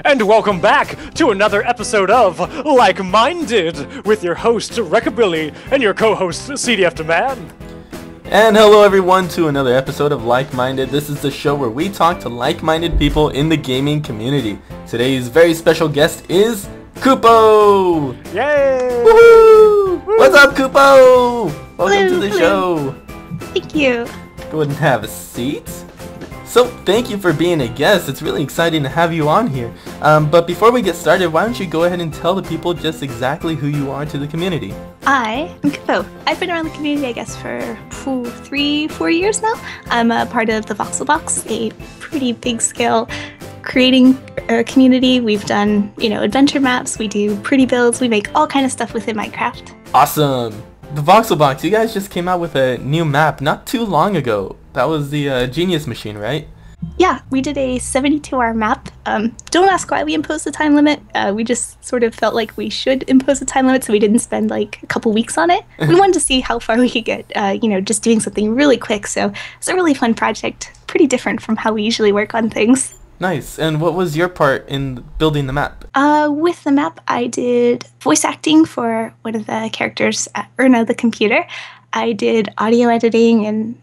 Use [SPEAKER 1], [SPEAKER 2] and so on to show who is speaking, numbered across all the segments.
[SPEAKER 1] and welcome back to another episode of Like-Minded with your host Recabilly and your co-host CDF Demand.
[SPEAKER 2] And hello everyone to another episode of Like-Minded. This is the show where we talk to like-minded people in the gaming community. Today's very special guest is Kupo!
[SPEAKER 1] Yay!
[SPEAKER 2] Woohoo! What's up, Kupo? Welcome to the show.
[SPEAKER 3] Thank you.
[SPEAKER 2] Go ahead and have a seat. So, thank you for being a guest. It's really exciting to have you on here. But before we get started, why don't you go ahead and tell the people just exactly who you are to the community?
[SPEAKER 3] I am Kupo. I've been around the community, I guess, for 3-4 years now. I'm a part of the Voxel Box, a pretty big scale creating community. We've done, adventure maps, we do pretty builds, we make all kind of stuff within Minecraft.
[SPEAKER 2] Awesome! The Voxel Box, you guys just came out with a new map not too long ago. That was the Genius Machine, right?
[SPEAKER 3] Yeah, we did a 72-hour map. Don't ask why we imposed the time limit. We just sort of felt like we should impose a time limit, so we didn't spend like a couple weeks on it. We wanted to see how far we could get, just doing something really quick. So it's a really fun project, pretty different from how we usually work on things.
[SPEAKER 2] Nice. And what was your part in building the map?
[SPEAKER 3] With the map, I did voice acting for one of the characters, Erna the computer. I did audio editing and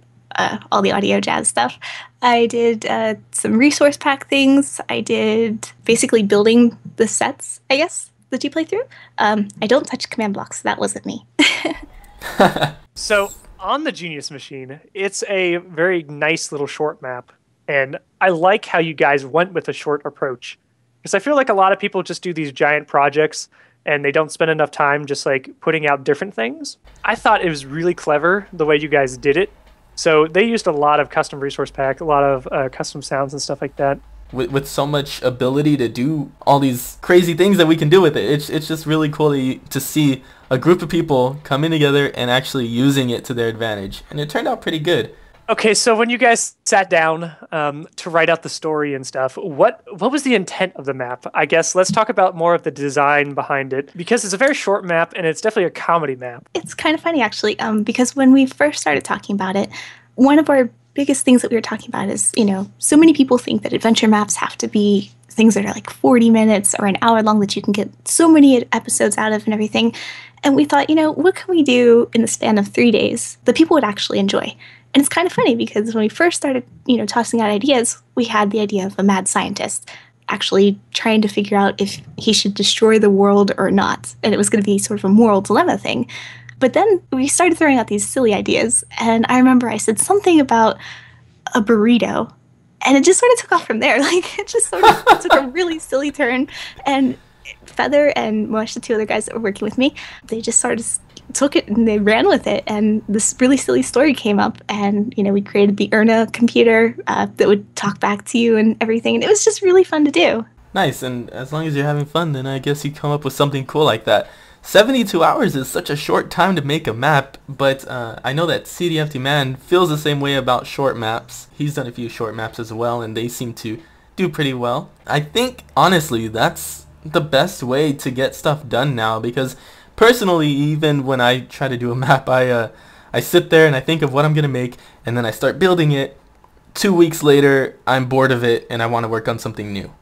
[SPEAKER 3] all the audio jazz stuff. I did some resource pack things. I did basically building the sets, I guess, that you play through. I don't touch command blocks, so that wasn't me.
[SPEAKER 1] So, on the Genius Machine, it's a very nice little short map. And I like how you guys went with a short approach. Because I feel like a lot of people just do these giant projects and they don't spend enough time just like putting out different things. I thought it was really clever the way you guys did it. So they used a lot of custom resource pack, a lot of custom sounds and stuff like that.
[SPEAKER 2] With so much ability to do all these crazy things that we can do with it. It's just really cool to see a group of people coming together and actually using it to their advantage. And it turned out pretty good.
[SPEAKER 1] Okay, so when you guys sat down to write out the story and stuff, what was the intent of the map? I guess let's talk about more of the design behind it, because it's a very short map and it's definitely a comedy map.
[SPEAKER 3] It's kind of funny, actually, because when we first started talking about it, one of our biggest things that we were talking about is, so many people think that adventure maps have to be things that are like 40 minutes or an hour long that you can get so many episodes out of and everything. And we thought, what can we do in the span of 3 days that people would actually enjoy? And it's kind of funny because when we first started, tossing out ideas, we had the idea of a mad scientist actually trying to figure out if he should destroy the world or not. And it was going to be sort of a moral dilemma thing. But then we started throwing out these silly ideas. And I remember I said something about a burrito. And it just sort of took off from there. Like, it just sort of took a really silly turn. And Feather and Moesh, the two other guys that were working with me, they just sort of took it and they ran with it, and this really silly story came up, and we created the Erna computer that would talk back to you and everything, and it was just really fun to do.
[SPEAKER 2] Nice. And as long as you're having fun, then I guess you come up with something cool like that. 72 hours is such a short time to make a map, but I know that CDF Man feels the same way about short maps. He's done a few short maps as well, and they seem to do pretty well. I think, honestly, that's the best way to get stuff done now, because personally, even when I try to do a map, I sit there and I think of what I'm going to make, and then I start building it. 2 weeks later, I'm bored of it, and I want to work on something new.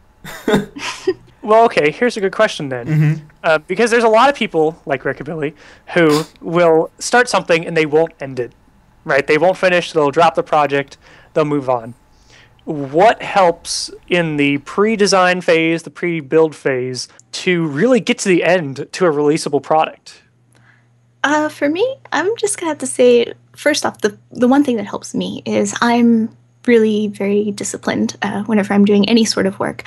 [SPEAKER 1] Well, okay, here's a good question then.
[SPEAKER 2] Mm-hmm.
[SPEAKER 1] Because there's a lot of people, like Recabilly, who will start something and they won't end it, right? They won't finish, they'll drop the project, they'll move on. What helps in the pre-design phase, the pre-build phase, to really get to the end to a releasable product?
[SPEAKER 3] For me, I'm just going to have to say, first off, the one thing that helps me is I'm really very disciplined whenever I'm doing any sort of work.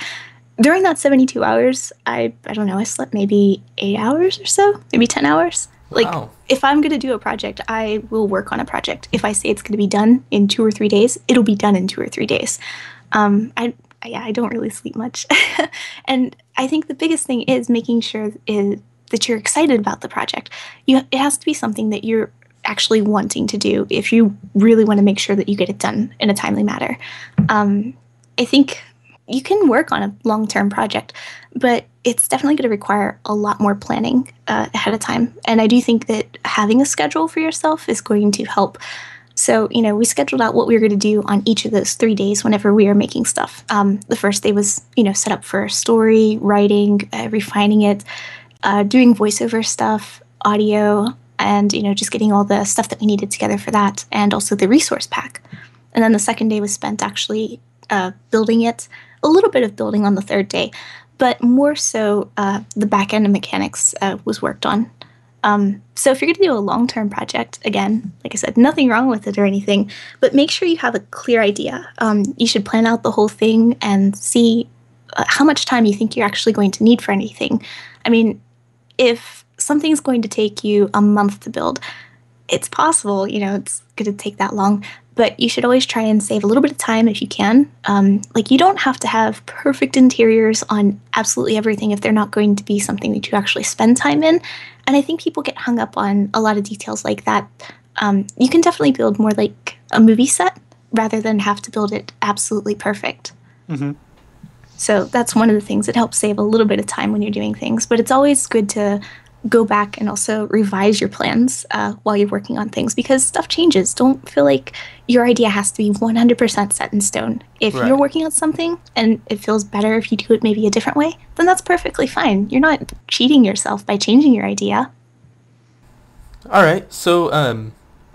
[SPEAKER 3] During that 72 hours, I don't know, I slept maybe 8 hours or so, maybe 10 hours.
[SPEAKER 2] Wow.
[SPEAKER 3] Like, if I'm going to do a project, I will work on a project. If I say it's going to be done in 2 or 3 days, it'll be done in 2 or 3 days. I don't really sleep much. And I think the biggest thing is making sure that you're excited about the project. It has to be something that you're actually wanting to do if you really want to make sure that you get it done in a timely manner. I think you can work on a long-term project, but it's definitely going to require a lot more planning ahead of time. And I do think that having a schedule for yourself is going to help So, we scheduled out what we were going to do on each of those 3 days whenever we were making stuff. The first day was, set up for story, writing, refining it, doing voiceover stuff, audio, and, just getting all the stuff that we needed together for that, and also the resource pack. And then the second day was spent actually building it, a little bit of building on the third day, but more so the back end of mechanics was worked on. So if you're going to do a long-term project, again, like I said, nothing wrong with it or anything, but make sure you have a clear idea. You should plan out the whole thing and see how much time you think you're actually going to need for anything. I mean, if something's going to take you a month to build, it's possible, it's going to take that long, but you should always try and save a little bit of time if you can. You don't have to have perfect interiors on absolutely everything if they're not going to be something that you actually spend time in. And I think people get hung up on a lot of details like that. You can definitely build more like a movie set rather than have to build it absolutely perfect.
[SPEAKER 1] Mm-hmm.
[SPEAKER 3] So that's one of the things that helps save a little bit of time when you're doing things. But it's always good to go back and also revise your plans while you're working on things, because stuff changes. Don't feel like your idea has to be 100% set in stone. If
[SPEAKER 2] Right.
[SPEAKER 3] you're working on something and it feels better if you do it maybe a different way, then that's perfectly fine. You're not cheating yourself by changing your idea.
[SPEAKER 2] All right, so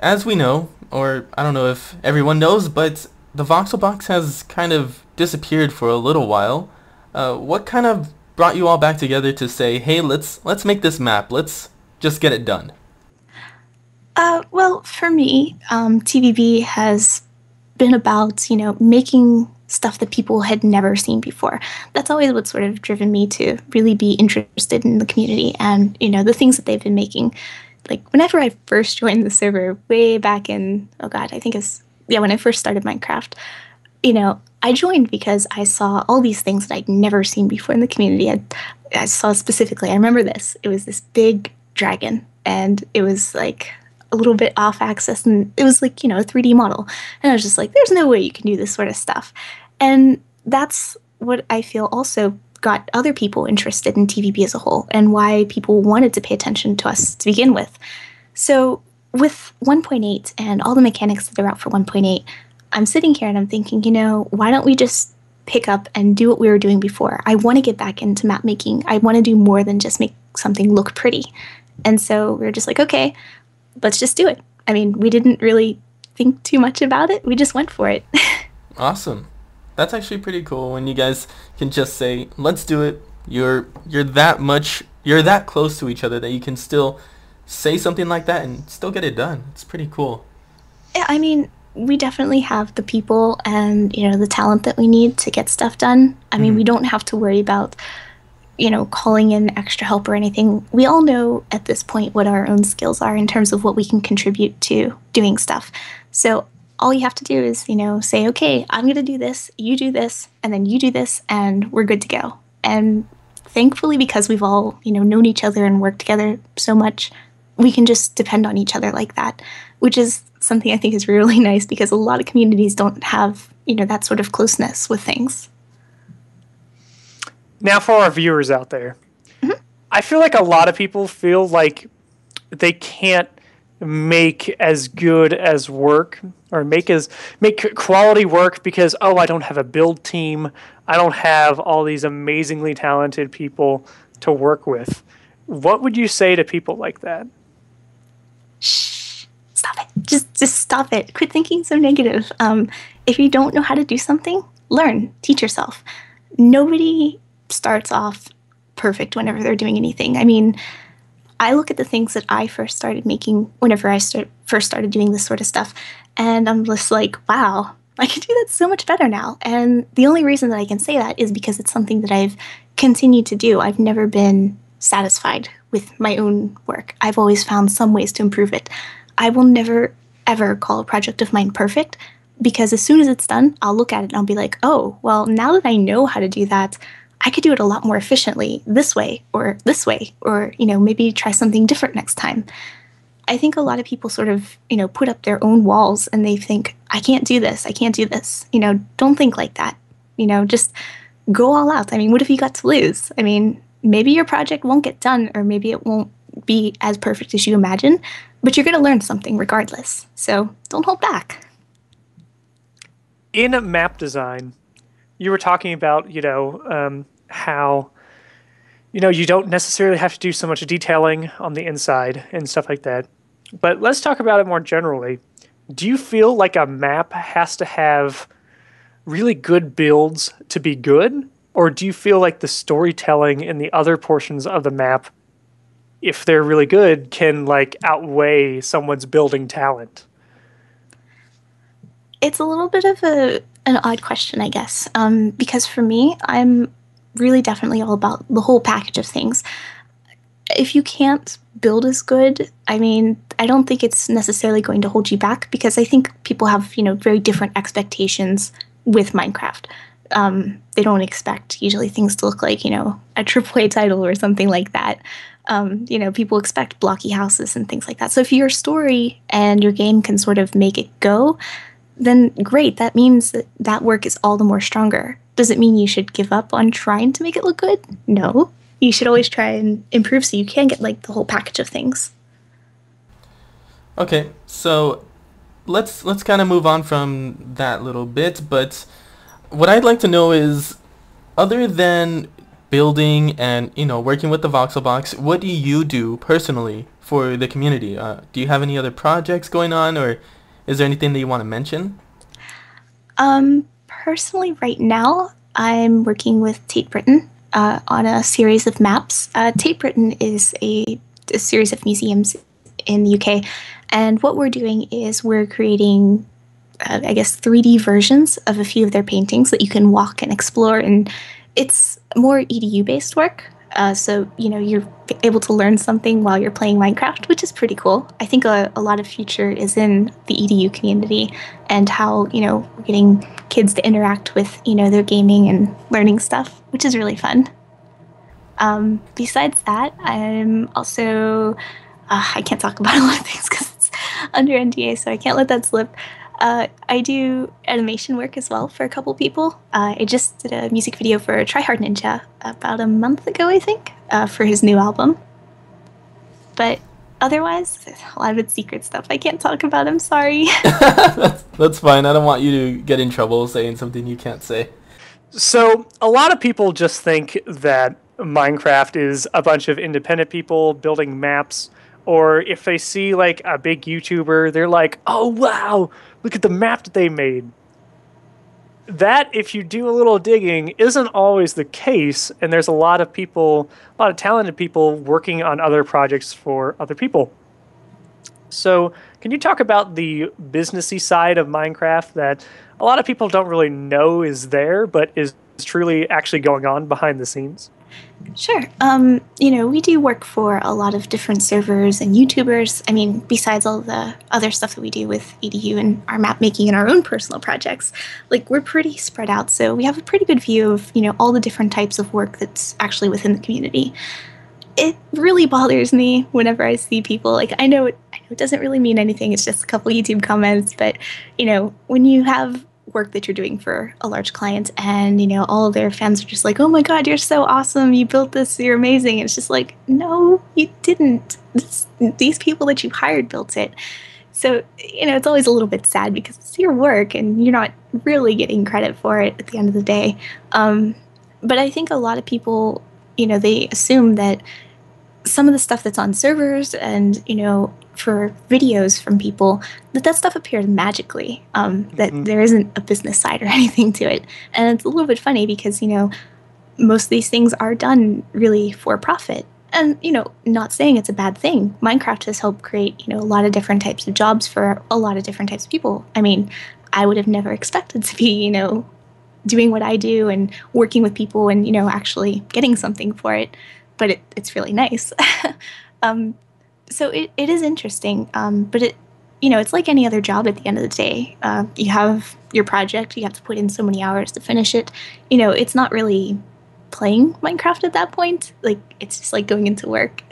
[SPEAKER 2] as we know, or I don't know if everyone knows, but the Voxel Box has kind of disappeared for a little while. What kind of brought you all back together to say, hey, let's make this map. Let's just get it done?
[SPEAKER 3] Well, for me, TVB has been about, making stuff that people had never seen before. That's always what's sort of driven me to really be interested in the community and, the things that they've been making. Like, whenever I first joined the server, way back in, I think when I first started Minecraft, I joined because I saw all these things that I'd never seen before in the community. I saw specifically, I remember this. It was this big dragon, and it was like a little bit off axis, and it was like, a 3D model. And I was just like, there's no way you can do this sort of stuff. And that's what I feel also got other people interested in TVB as a whole, and why people wanted to pay attention to us to begin with. So with 1.8 and all the mechanics that are out for 1.8, I'm sitting here and I'm thinking, why don't we just pick up and do what we were doing before? I want to get back into map making. I want to do more than just make something look pretty. And so we were just like, okay, let's just do it. I mean, we didn't really think too much about it. We just went for it.
[SPEAKER 2] Awesome. That's actually pretty cool when you guys can just say, let's do it. You're that close to each other that you can still say something like that and still get it done. It's pretty cool.
[SPEAKER 3] Yeah, I mean, we definitely have the people and, the talent that we need to get stuff done. I mean, we don't have to worry about, calling in extra help or anything. We all know at this point what our own skills are in terms of what we can contribute to doing stuff. So all you have to do is, say, okay, I'm going to do this, you do this, and then you do this, and we're good to go. And thankfully, because we've all, known each other and worked together so much, we can just depend on each other like that, which is something I think is really nice, because a lot of communities don't have, that sort of closeness with things.
[SPEAKER 1] Now, for our viewers out there, I feel like a lot of people feel like they can't make as good as work or make quality work because, I don't have a build team. I don't have all these amazingly talented people to work with. What would you say to people like that?
[SPEAKER 3] Shh, stop it. Just stop it. Quit thinking so negative. If you don't know how to do something, learn, teach yourself. Nobody starts off perfect whenever they're doing anything. I mean, I look at the things that I first started making whenever I first started doing this sort of stuff, and I'm just like, wow, I can do that so much better now. And the only reason that I can say that is because it's something that I've continued to do. I've never been satisfied with my own work. I've always found some ways to improve it. I will never, ever call a project of mine perfect, because as soon as it's done, I'll look at it and I'll be like, oh, well, now that I know how to do that, I could do it a lot more efficiently this way, or maybe try something different next time. I think a lot of people sort of, put up their own walls and they think, I can't do this. Don't think like that. Just go all out. I mean, what have you got to lose? I mean, maybe your project won't get done, or maybe it won't be as perfect as you imagine, but you're going to learn something regardless. So don't hold back.
[SPEAKER 1] In map design, you were talking about, how, you don't necessarily have to do so much detailing on the inside and stuff like that. But let's talk about it more generally. Do you feel like a map has to have really good builds to be good? Or do you feel like the storytelling in the other portions of the map, if they're really good, can like outweigh someone's building talent?
[SPEAKER 3] It's a little bit of an odd question, I guess, because for me, I'm really definitely all about the whole package of things. If you can't build as good, I mean, I don't think it's necessarily going to hold you back because I think people have, very different expectations with Minecraft. They don't expect usually things to look like, a AAA title or something like that. People expect blocky houses and things like that. So if your story and your game can sort of make it go, then great. That means that work is all the more stronger. Does it mean you should give up on trying to make it look good? No. You should always try and improve so you can get like the whole package of things.
[SPEAKER 2] Okay, so let's kind of move on from that little bit, but what I'd like to know is, other than building and working with the Voxel Box, what do you do personally for the community? Do you have any other projects going on, or is there anything that you want to mention?
[SPEAKER 3] Personally, right now, I'm working with Tate Britain on a series of maps. Tate Britain is a series of museums in the UK, and what we're doing is we're creating, 3D versions of a few of their paintings that you can walk and explore, and it's more EDU-based work. So, you're able to learn something while you're playing Minecraft, which is pretty cool. I think a lot of future is in the EDU community and how, we're getting kids to interact with, their gaming and learning stuff, which is really fun. Besides that, I'm also, I can't talk about a lot of things because it's under NDA, so I can't let that slip. I do animation work as well for a couple people. I just did a music video for TryHardNinja about a month ago, I think, for his new album. But otherwise, a lot of it's secret stuff I can't talk about. I'm sorry.
[SPEAKER 2] That's fine. I don't want you to get in trouble saying something you can't say.
[SPEAKER 1] So a lot of people just think that Minecraft is a bunch of independent people building maps, or if they see like a big YouTuber, they're like, oh wow, look at the map that they made. That, if you do a little digging, isn't always the case, and there's a lot of people, a lot of talented people working on other projects for other people. So can you talk about the businessy side of Minecraft that a lot of people don't really know is there, but is truly actually going on behind the scenes?
[SPEAKER 3] Sure. We do work for a lot of different servers and YouTubers. I mean, besides all the other stuff that we do with EDU and our map making and our own personal projects, like we're pretty spread out. So we have a pretty good view of, all the different types of work that's actually within the community. It really bothers me whenever I see people, like I know it doesn't really mean anything. It's just a couple YouTube comments, but when you have work that you're doing for a large client and all of their fans are just like, oh my god, you're so awesome, you built this, you're amazing, and it's just like, no, you didn't. These people that you hired built it. So it's always a little bit sad because it's your work and you're not really getting credit for it at the end of the day. But I think a lot of people, they assume that some of the stuff that's on servers and for videos from people, that stuff appears magically, that there isn't a business side or anything to it. And it's a little bit funny because most of these things are done really for profit, and not saying it's a bad thing. Minecraft has helped create a lot of different types of jobs for a lot of different types of people. I mean, I would have never expected to be doing what I do and working with people and actually getting something for it, but it's really nice. So it is interesting, but it's like any other job at the end of the day. You have your project, you have to put in so many hours to finish it. It's not really playing Minecraft at that point. Like, it's just like going into work.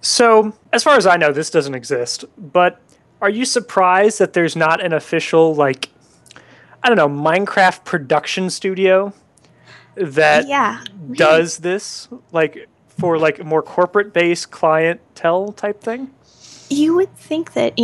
[SPEAKER 1] So, as far as I know, this doesn't exist, but are you surprised that there's not an official, like, I don't know, Minecraft production studio that
[SPEAKER 3] Yeah, really.
[SPEAKER 1] does this, like, for like a more corporate-based clientele type thing?
[SPEAKER 3] You would think that,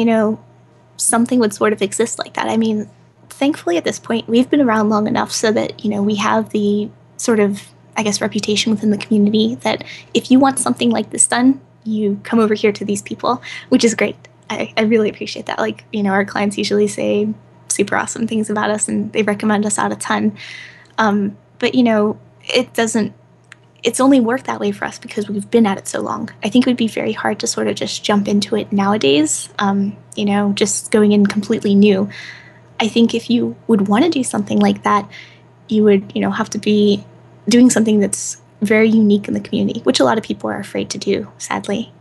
[SPEAKER 3] something would sort of exist like that. I mean, thankfully at this point, we've been around long enough so that, we have the sort of, I guess, reputation within the community that if you want something like this done, you come over here to these people, which is great. I really appreciate that. Like, our clients usually say super awesome things about us and they recommend us out a ton. But, it's only worked that way for us because we've been at it so long. I think it would be very hard to sort of just jump into it nowadays, just going in completely new. I think if you would want to do something like that, you would, have to be doing something that's very unique in the community, which a lot of people are afraid to do, sadly.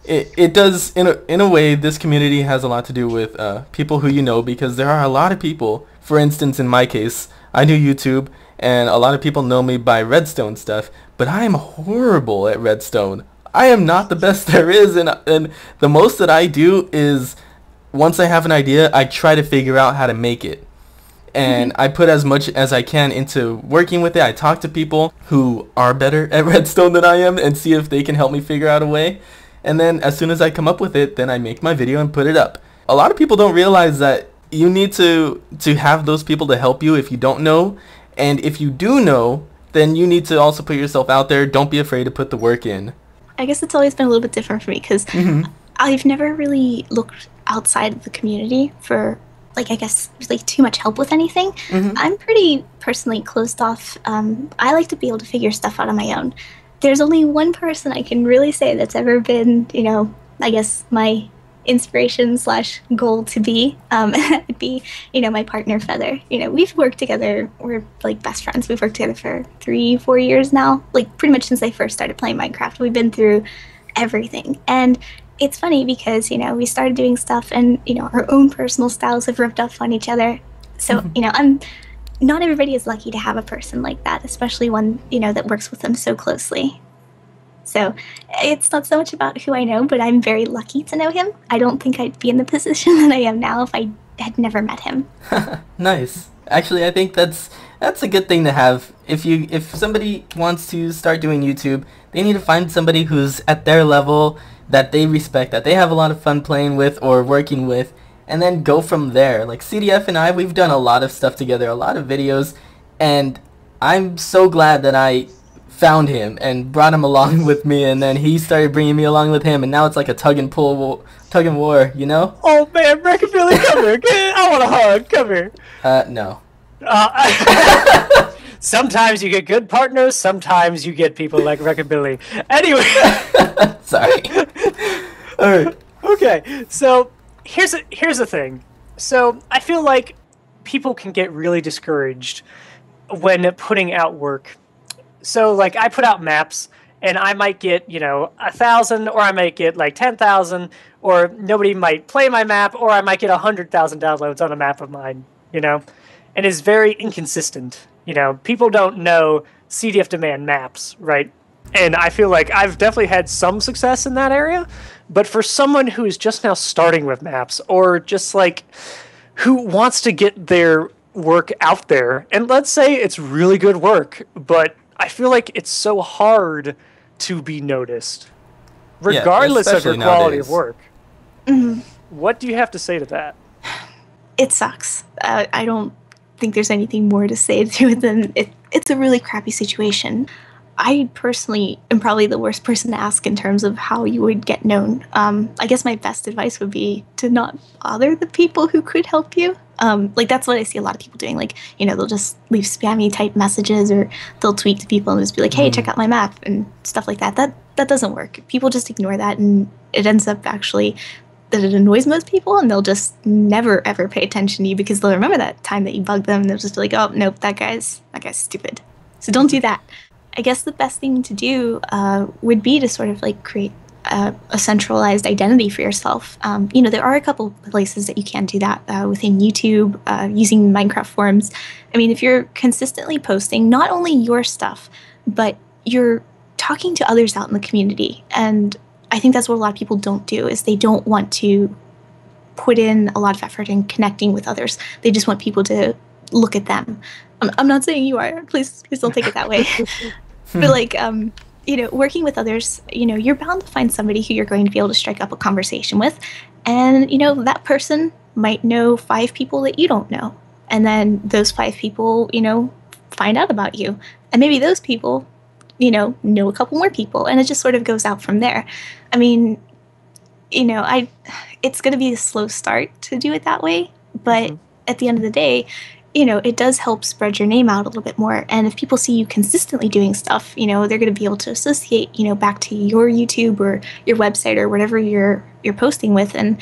[SPEAKER 2] It does, in a way, this community has a lot to do with people who you know, because there are a lot of people, for instance, in my case, I do YouTube, and a lot of people know me by Redstone stuff, but I am horrible at Redstone. I am not the best there is, and the most that I do is, once I have an idea, I try to figure out how to make it. And I put as much as I can into working with it. I talk to people who are better at Redstone than I am and see if they can help me figure out a way. And then as soon as I come up with it, then I make my video and put it up. A lot of people don't realize that you need to have those people to help you if you don't know. And if you do know, then you need to also put yourself out there. Don't be afraid to put the work in. I
[SPEAKER 3] guess it's always been a little bit different for me because I've never really looked outside of the community for, too much help with anything. I'm pretty personally closed off. I like to be able to figure stuff out on my own. There's only one person I can really say that's ever been, I guess my inspiration / goal to be, would be, my partner Feather. We've worked together. We're like best friends. We've worked together for 3-4 years now. Like pretty much since I first started playing Minecraft. We've been through everything. And it's funny because, we started doing stuff and, our own personal styles have rubbed off on each other. So, not everybody is lucky to have a person like that, especially one, that works with them so closely. So it's not so much about who I know, but I'm very lucky to know him. I don't think I'd be in the position that I am now if I had never met him.
[SPEAKER 2] Nice. Actually, I think that's a good thing to have. If somebody wants to start doing YouTube, they need to find somebody who's at their level, that they respect, that they have a lot of fun playing with or working with, and then go from there. Like CDF and I, we've done a lot of stuff together, a lot of videos, and I'm so glad that I found him and brought him along with me, and then he started bringing me along with him, and now it's like a tug and war, Oh
[SPEAKER 1] man, Recabilly, come here. I want a hug. Come here.
[SPEAKER 2] No.
[SPEAKER 1] Sometimes you get good partners, sometimes you get people like Recabilly. Anyway.
[SPEAKER 2] Sorry. Alright.
[SPEAKER 1] Okay, so here's the thing. So I feel like people can get really discouraged when putting out work. So like I put out maps and I might get, 1,000 or I might get like 10,000 or nobody might play my map or I might get 100,000 downloads on a map of mine, and it's very inconsistent. People don't know CDF demand maps, right? And I feel like I've definitely had some success in that area, but for someone who is just now starting with maps or just like who wants to get their work out there, and let's say it's really good work, but I feel like it's so hard to be noticed, regardless of your quality of work. What do you have to say to that?
[SPEAKER 3] It sucks. I don't think there's anything more to say to it than it's a really crappy situation. I personally am probably the worst person to ask in terms of how you would get known. I guess my best advice would be to not bother the people who could help you. That's what I see a lot of people doing. They'll just leave spammy type messages or they'll tweet to people and just be like, hey, check out my map and stuff like that. That doesn't work. People just ignore that and it ends up actually that it annoys most people and they'll just never ever pay attention to you because they'll remember that time that you bugged them and they'll just be like, oh, nope, that guy's stupid. So don't do that. I guess the best thing to do would be to sort of create a centralized identity for yourself. There are a couple places that you can do that within YouTube, using Minecraft forums. I mean, if you're consistently posting not only your stuff, but you're talking to others out in the community. And I think that's what a lot of people don't do, is they don't want to put in a lot of effort in connecting with others. They just want people to look at them. I'm not saying you are. Please don't take it that way. But working with others, you're bound to find somebody who you're going to be able to strike up a conversation with. And, that person might know 5 people that you don't know. And then those 5 people, find out about you. And maybe those people, know a couple more people. And it just sort of goes out from there. I mean, it's going to be a slow start to do it that way. But at the end of the day, it does help spread your name out a little bit more. And if people see you consistently doing stuff, they're going to be able to associate, back to your YouTube or your website or whatever you're posting with. And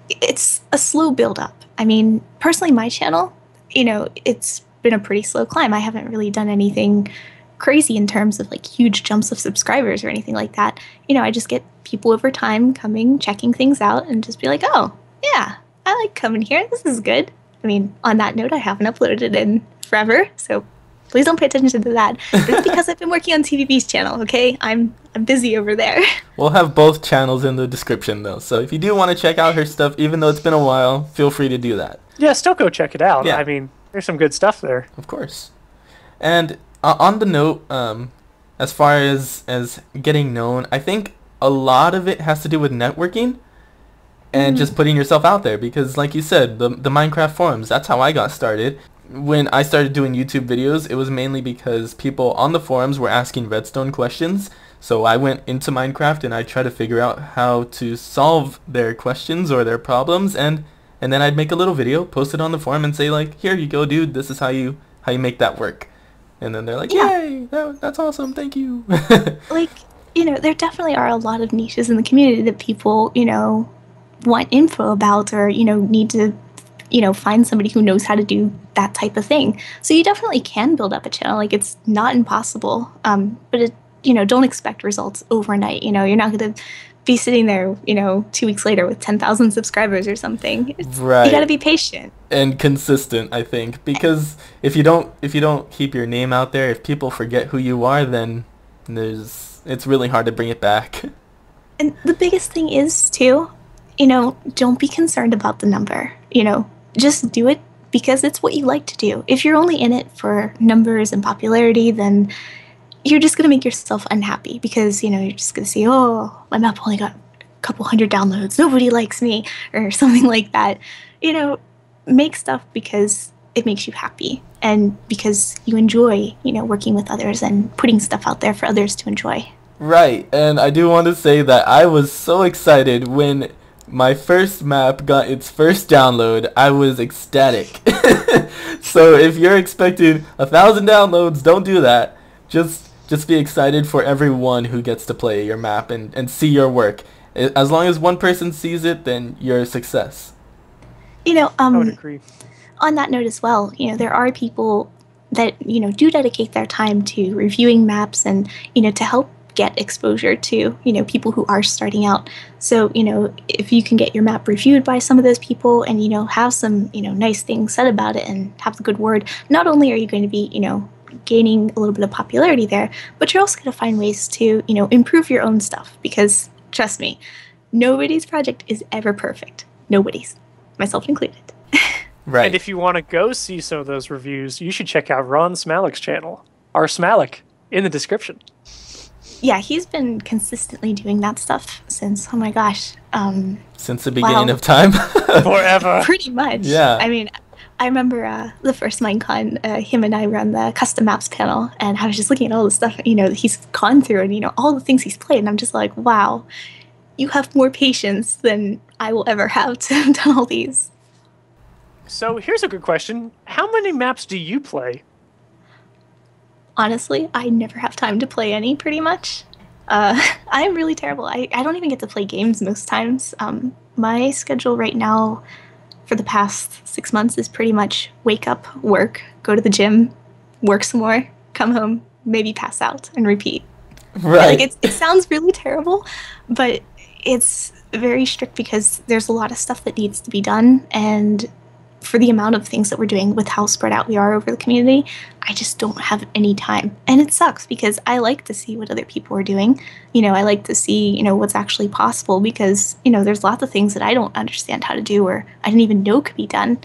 [SPEAKER 3] it's a slow build up. I mean, personally, my channel, it's been a pretty slow climb. I haven't really done anything crazy in terms of like huge jumps of subscribers or anything like that. I just get people over time coming, checking things out, and just be like, oh, yeah, I like coming here. This is good. I mean, on that note, I haven't uploaded it in forever, so please don't pay attention to that. But it's because I've been working on TVB's channel, okay? I'm busy over there.
[SPEAKER 2] We'll have both channels in the description, though, so if you do want to check out her stuff, even though it's been a while, feel free to do that.
[SPEAKER 1] Yeah, still go check it out.
[SPEAKER 2] Yeah.
[SPEAKER 1] I mean, there's some good stuff there.
[SPEAKER 2] Of course. And on the note, as far as getting known, I think a lot of it has to do with networking. And just putting yourself out there, because like you said, the Minecraft forums, that's how I got started. When I started doing YouTube videos, it was mainly because people on the forums were asking redstone questions. So I went into Minecraft and I tried to figure out how to solve their questions or their problems, and then I'd make a little video, post it on the forum and say like, here you go, dude, this is how you make that work. And then they're like, yay, that's awesome, thank you.
[SPEAKER 3] Like, there definitely are a lot of niches in the community that people, want info about, or need to find somebody who knows how to do that type of thing. So you definitely can build up a channel. Like, it's not impossible, but it don't expect results overnight. You're not going to be sitting there 2 weeks later with 10,000 subscribers or something.
[SPEAKER 2] Right. You
[SPEAKER 3] got to be patient
[SPEAKER 2] and consistent, I think, because if you don't keep your name out there, if people forget who you are, then it's really hard to bring it back.
[SPEAKER 3] And the biggest thing is too, don't be concerned about the number. Just do it because it's what you like to do. If you're only in it for numbers and popularity, then you're just going to make yourself unhappy, because, you're just going to say, oh, my map only got a couple hundred downloads, nobody likes me, or something like that. Make stuff because it makes you happy, and because you enjoy, working with others and putting stuff out there for others to enjoy.
[SPEAKER 2] Right, and I do want to say that I was so excited when my first map got its first download. I was ecstatic. So if you're expecting 1,000 downloads, don't do that. Just be excited for everyone who gets to play your map and see your work. As long as one person sees it, then you're a success.
[SPEAKER 1] I would agree.
[SPEAKER 3] On that note as well, there are people that, do dedicate their time to reviewing maps and, to help get exposure to, people who are starting out. So, if you can get your map reviewed by some of those people and, have some, nice things said about it and have the good word, not only are you going to be, gaining a little bit of popularity there, but you're also going to find ways to, improve your own stuff, because trust me, nobody's project is ever perfect. Nobody's, myself included.
[SPEAKER 2] Right.
[SPEAKER 1] And if you want to go see some of those reviews, you should check out Ron Smalik's channel, our Smalik, in the description.
[SPEAKER 3] Yeah, he's been consistently doing that stuff since, oh my gosh.
[SPEAKER 2] Since the beginning of time?
[SPEAKER 1] Forever.
[SPEAKER 3] Pretty much.
[SPEAKER 2] Yeah.
[SPEAKER 3] I mean, I remember the first Minecon, him and I were on the custom maps panel, and I was just looking at all the stuff, that he's gone through, and, all the things he's played, and I'm just like, wow, you have more patience than I will ever have to have done all these.
[SPEAKER 1] So here's a good question. How many maps do you play?
[SPEAKER 3] Honestly, I never have time to play any, pretty much. I'm really terrible. I don't even get to play games most times. My schedule right now for the past 6 months is pretty much wake up, work, go to the gym, work some more, come home, maybe pass out, and repeat.
[SPEAKER 2] Right.
[SPEAKER 3] Like, it sounds really terrible, but it's very strict because there's a lot of stuff that needs to be done, and for the amount of things that we're doing with how spread out we are over the community, I just don't have any time. And it sucks because I like to see what other people are doing. I like to see, what's actually possible, because, there's lots of things that I don't understand how to do or I didn't even know could be done,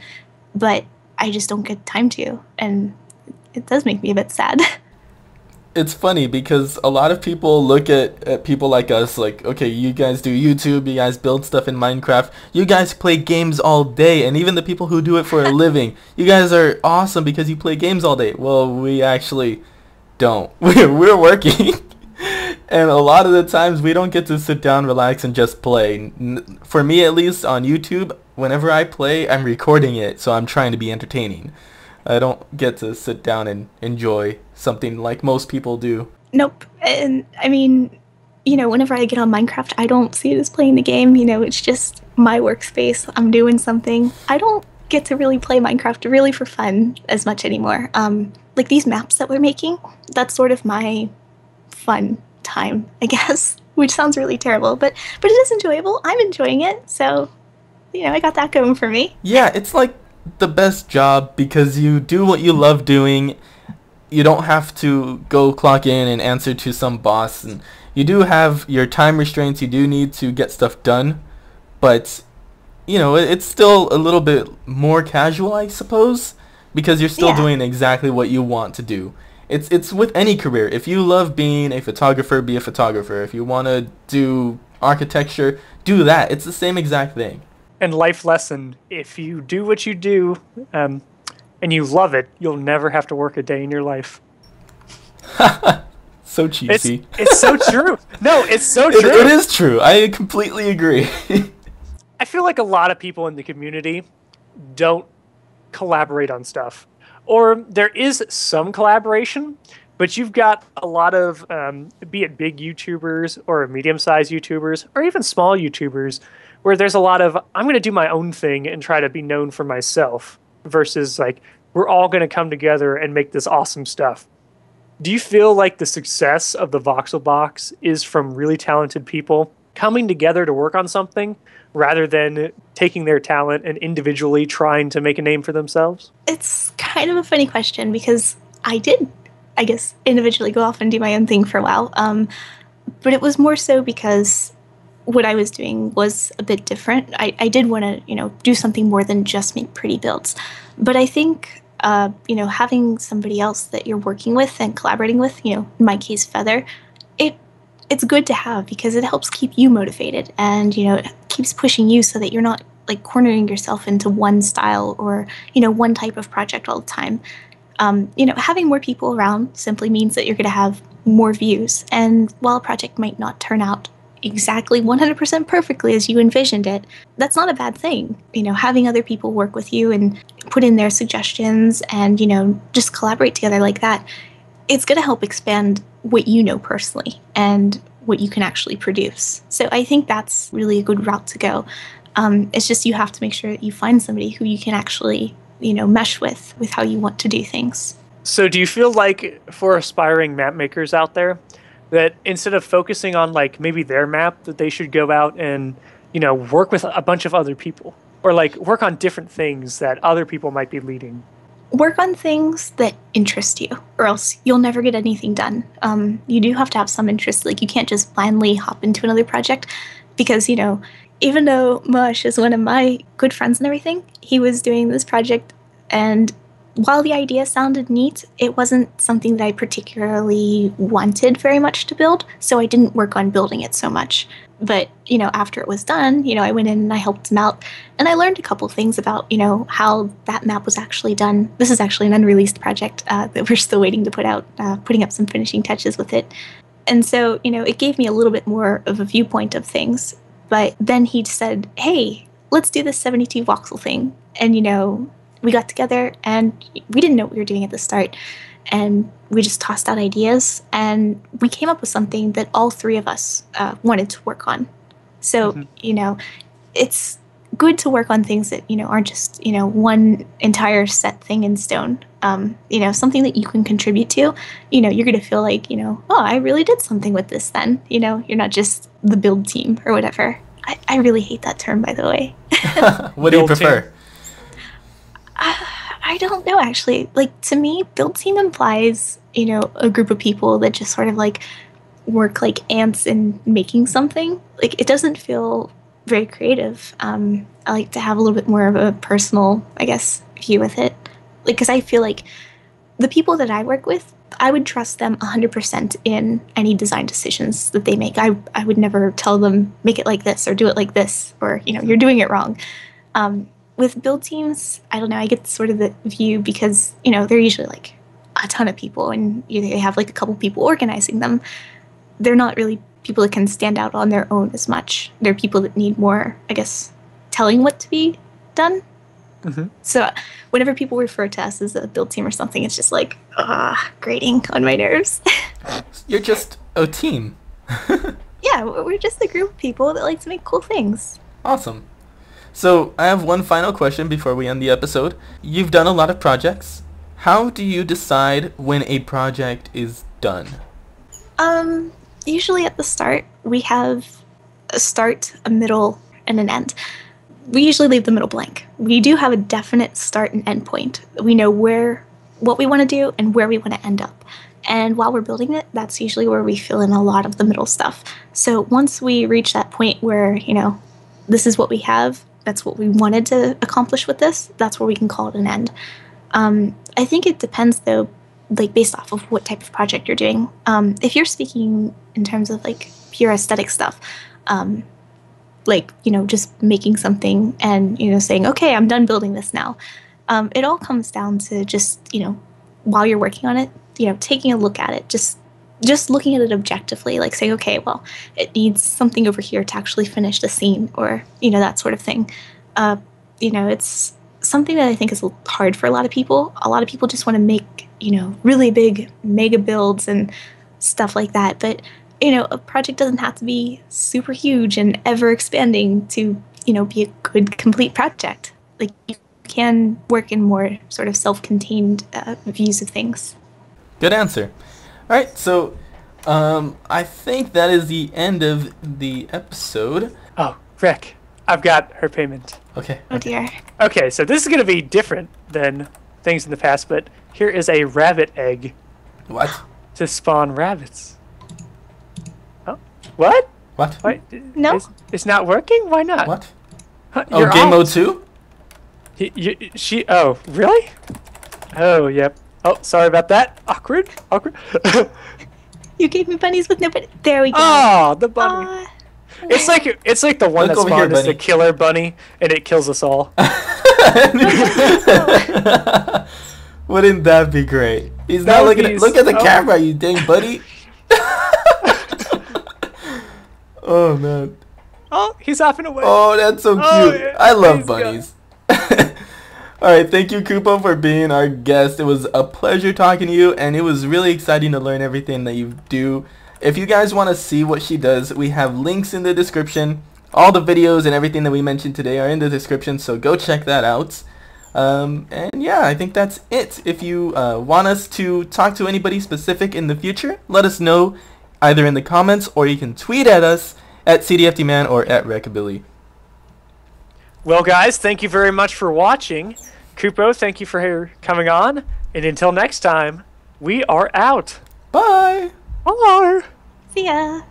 [SPEAKER 3] but I just don't get time to. And it does make me a bit sad.
[SPEAKER 2] it's funny because a lot of people look at people like us like, okay, you guys do YouTube, you guys build stuff in Minecraft, you guys play games all day, and even the people who do it for a living, you guys are awesome because you play games all day. Well, we actually don't. We're working. And a lot of the times we don't get to sit down, relax, and just play. For me, at least, on YouTube, whenever I play, I'm recording it, so I'm trying to be entertaining. I don't get to sit down and enjoy something like most people do.
[SPEAKER 3] Nope. And I mean, whenever I get on Minecraft, I don't see it as playing the game. It's just my workspace. I'm doing something. I don't get to really play Minecraft really for fun as much anymore. Like these maps that we're making, that's sort of my fun time, I guess, which sounds really terrible, but it is enjoyable. I'm enjoying it, so I got that going for me.
[SPEAKER 2] Yeah, it's like the best job because you do what you love doing. You don't have to go clock in and answer to some boss, and you do have your time restraints. You do need to get stuff done, but it's still a little bit more casual, I suppose, because you're still doing exactly what you want to do. It's with any career. If you love being a photographer, be a photographer. If you want to do architecture, do that. It's the same exact thing.
[SPEAKER 1] And life lesson, if you do what you do and you love it, you'll never have to work a day in your life.
[SPEAKER 2] So cheesy.
[SPEAKER 1] It's so true. No, it's so true.
[SPEAKER 2] It is true. I completely agree.
[SPEAKER 1] I feel like a lot of people in the community don't collaborate on stuff. Or there is some collaboration, but you've got a lot of, be it big YouTubers or medium-sized YouTubers or even small YouTubers, where there's a lot of, I'm going to do my own thing and try to be known for myself versus like, we're all going to come together and make this awesome stuff. Do you feel like the success of the Voxel Box is from really talented people coming together to work on something rather than taking their talent and individually trying to make a name for themselves?
[SPEAKER 3] It's kind of a funny question because I did, I guess, individually go off and do my own thing for a while. But it was more so because what I was doing was a bit different. I did want to, do something more than just make pretty builds. But I think, having somebody else that you're working with and collaborating with, in my case, Feather, it's good to have because it helps keep you motivated and, it keeps pushing you so that you're not like cornering yourself into one style or, one type of project all the time. Having more people around simply means that you're going to have more views. And while a project might not turn out exactly 100% perfectly as you envisioned it, that's not a bad thing. Having other people work with you and put in their suggestions and, just collaborate together like that, it's going to help expand what you know personally and what you can actually produce. So I think that's really a good route to go. It's just you have to make sure that you find somebody who you can actually, mesh with how you want to do things.
[SPEAKER 1] So do you feel like for aspiring map makers out there that instead of focusing on like maybe their map, that they should go out and, work with a bunch of other people or like work on different things that other people might be leading?
[SPEAKER 3] Work on things that interest you, or else you'll never get anything done. You do have to have some interest. Like, you can't just blindly hop into another project because, even though Mush is one of my good friends and everything, he was doing this project, and while the idea sounded neat, it wasn't something that I particularly wanted very much to build, so I didn't work on building it so much. But, after it was done, I went in and I helped him out, and I learned a couple things about, how that map was actually done. This is actually an unreleased project that we're still waiting to put out, putting up some finishing touches with it. And so, it gave me a little bit more of a viewpoint of things. But then he said, hey, let's do this 72 voxel thing. And, we got together and we didn't know what we were doing at the start. And we just tossed out ideas and we came up with something that all three of us wanted to work on. So, it's good to work on things that, aren't just, one entire set thing in stone. Something that you can contribute to, you're going to feel like, oh, I really did something with this then. You're not just the build team or whatever. I really hate that term, by the way.
[SPEAKER 2] What do you prefer?
[SPEAKER 3] I don't know, actually. Like, to me, build team implies, a group of people that just sort of, like, work like ants in making something. Like, it doesn't feel very creative. I like to have a little bit more of a personal, I guess, view with it. Like, because I feel like the people that I work with, I would trust them 100% in any design decisions that they make. I would never tell them, make it like this or do it like this, or, you're doing it wrong. With build teams, I don't know, I get sort of the view because, they're usually like a ton of people and they have like a couple people organizing them. They're not really people that can stand out on their own as much. They're people that need more, I guess, telling what to be done. Mm-hmm. So whenever people refer to us as a build team or something, it's just like, grating on my nerves.
[SPEAKER 2] You're just a team.
[SPEAKER 3] Yeah, we're just a group of people that like to make cool things.
[SPEAKER 2] Awesome. So I have one final question before we end the episode. You've done a lot of projects. How do you decide when a project is done?
[SPEAKER 3] Usually at the start, we have a start, a middle, and an end. We usually leave the middle blank. We do have a definite start and end point. We know what we want to do and where we want to end up. And while we're building it, that's usually where we fill in a lot of the middle stuff. So once we reach that point where, this is what we have, that's what we wanted to accomplish with this, that's where we can call it an end. I think it depends, though, like based off of what type of project you're doing. If you're speaking in terms of like pure aesthetic stuff, just making something and, saying, okay, I'm done building this now. It all comes down to just, while you're working on it, taking a look at it, just looking at it objectively, like saying, okay, well, it needs something over here to actually finish the scene or, that sort of thing. It's something that I think is hard for a lot of people. A lot of people just want to make, really big mega builds and stuff like that. But, a project doesn't have to be super huge and ever expanding to, be a good, complete project. Like, you can work in more sort of self-contained views of things.
[SPEAKER 2] Good answer. All right, so I think that is the end of the episode.
[SPEAKER 1] Oh, Rick, I've got her payment.
[SPEAKER 2] Okay.
[SPEAKER 3] Oh, dear.
[SPEAKER 1] Okay, so this is going to be different than things in the past, but here is a rabbit egg.
[SPEAKER 2] What?
[SPEAKER 1] To spawn rabbits. Oh, what?
[SPEAKER 2] What?
[SPEAKER 1] Wait,
[SPEAKER 3] No.
[SPEAKER 1] It's not working? Why not?
[SPEAKER 2] What?
[SPEAKER 1] Huh,
[SPEAKER 2] oh, game mode 2?
[SPEAKER 1] Oh, really? Oh, yep. Oh, sorry about that. Awkward.
[SPEAKER 3] You gave me bunnies with no bunny. There we go.
[SPEAKER 1] Oh, the bunny. It's like the one that spawned is the killer bunny, and it kills us all.
[SPEAKER 2] Wouldn't that be great? He's not looking at. Look at the camera, you dang buddy. Oh man.
[SPEAKER 1] Oh, he's hopping away.
[SPEAKER 2] Oh, that's so cute. Yeah, I love bunnies. Alright, thank you, Kupo, for being our guest. It was a pleasure talking to you, and it was really exciting to learn everything that you do. If you guys want to see what she does, we have links in the description. All the videos and everything that we mentioned today are in the description, so go check that out. And yeah, I think that's it. If you want us to talk to anybody specific in the future, let us know either in the comments, or you can tweet at us at CDFDman or at Recabilly.
[SPEAKER 1] Well, guys, thank you very much for watching. Kupo, thank you for coming on. And until next time, we are out.
[SPEAKER 2] Bye.
[SPEAKER 1] Bye.
[SPEAKER 3] See ya.